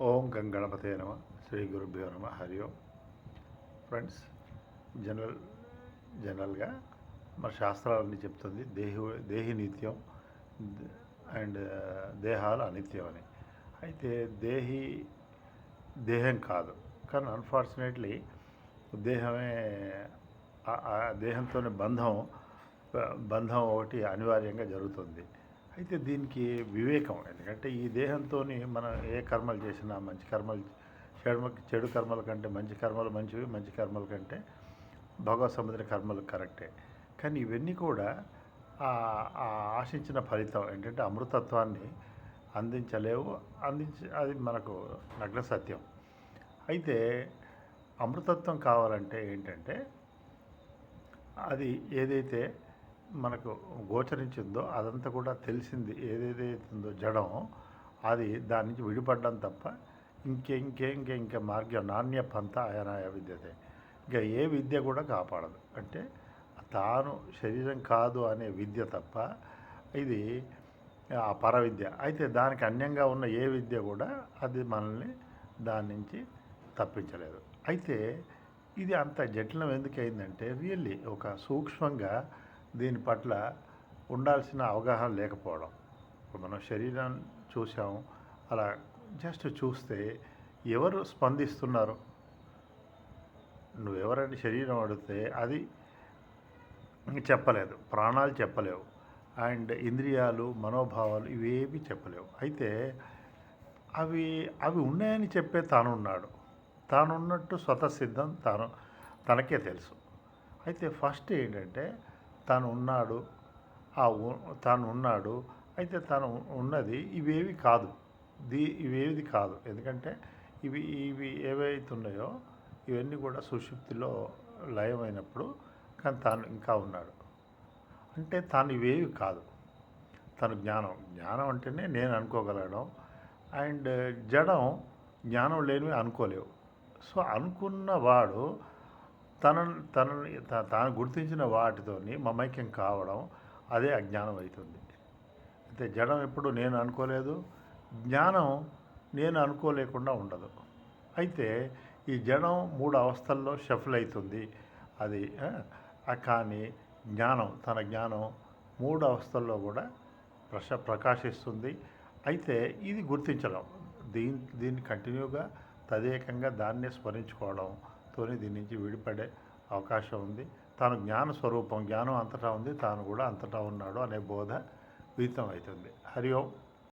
ఓం గం గణపతే నమ శ్రీ గురుభ్యో నమ హరి ఓం. ఫ్రెండ్స్, జనరల్గా మన శాస్త్రాలన్నీ చెప్తుంది దేహి నిత్యం అండ్ దేహాలు అనిత్యం అని. అయితే దేహం కాదు, కానీ అన్ఫార్చునేట్లీ దేహమే దేహంతోనే బంధం ఒకటి అనివార్యంగా జరుగుతుంది. అయితే దీనికి వివేకం, ఎందుకంటే ఈ దేహంతో మనం ఏ కర్మలు చేసినా మంచి కర్మలు చెడు కర్మల కంటే మంచి కర్మలు మంచివి, మంచి కర్మల కంటే భగవత్ సంబంధించిన కర్మలు కరెక్టే. కానీ ఇవన్నీ కూడా ఆశించిన ఫలితం ఏంటంటే అమృతత్వాన్ని అందించలేవు. అది మనకు నగ్న సత్యం. అయితే అమృతత్వం కావాలంటే ఏంటంటే అది ఏదైతే మనకు గోచరించిందో అదంతా కూడా తెలిసింది, ఏదైతే ఉందో జడం, అది దాని నుంచి విడిపడ్డం తప్ప ఇంకా మార్గం నాణ్య పంత అయనాయ విద్యతే. ఇంకా ఏ విద్య కూడా కాపాడదు. అంటే తాను శరీరం కాదు అనే విద్య తప్ప ఇది ఆ పరవిద్య. అయితే దానికి అన్యంగా ఉన్న ఏ విద్య కూడా అది మనల్ని దాని నుంచి తప్పించలేదు. అయితే ఇది అంత జటిలం ఎందుకయిందంటే రియల్లీ ఒక సూక్ష్మంగా దీని పట్ల ఉండాల్సిన అవగాహన లేకపోవడం. ఇప్పుడు మనం శరీరం చూసాం, అలా జస్ట్ చూస్తే ఎవరు స్పందిస్తున్నారు? నువ్వెవరని శరీరం అడిగితే అది చెప్పలేదు, ప్రాణాలు చెప్పలేవు, అండ్ ఇంద్రియాలు మనోభావాలు ఇవేవి చెప్పలేవు. అయితే అవి ఉన్నాయని చెప్పే తానున్నట్టు స్వతసిద్ధం తనకే తెలుసు. అయితే ఫస్ట్ ఏంటంటే తాను ఉన్నాడు. అయితే తాను ఉన్నది ఇవేవి కాదు, ఇవేది కాదు. ఎందుకంటే ఇవి ఏవైతున్నాయో ఇవన్నీ కూడా సుషుప్తిలో లయమైనప్పుడు, కానీ తాను ఇంకా ఉన్నాడు. అంటే తాను ఇవేవి కాదు, తను జ్ఞానం అంటేనే నేను అనుకోగలగడం. అండ్ జడం జ్ఞానం లేనివి అనుకోలేవు. సో అనుకున్నవాడు తాను గుర్తించిన వాటితోని మమైక్యం కావడం, అదే అజ్ఞానం అవుతుంది. అయితే జడం ఎప్పుడు నేను అనుకోలేదు, జ్ఞానం నేను అనుకోలేకుండా ఉండదు. అయితే ఈ జడం 3 అవస్థల్లో షఫల్ అవుతుంది. అది కానీ తన జ్ఞానం 3 అవస్థల్లో కూడా ప్రకాశిస్తుంది. అయితే ఇది గుర్తించడం, దీన్ని కంటిన్యూగా తదేకంగా దాన్నే స్మరించుకోవడంతో దీని నుంచి విడిపడే అవకాశం ఉంది. తాను జ్ఞాన స్వరూపం, జ్ఞానం అంతటా ఉంది, తాను కూడా అంతటా ఉన్నాడు అనే బోధ విదితం అవుతుంది. హరి ఓం.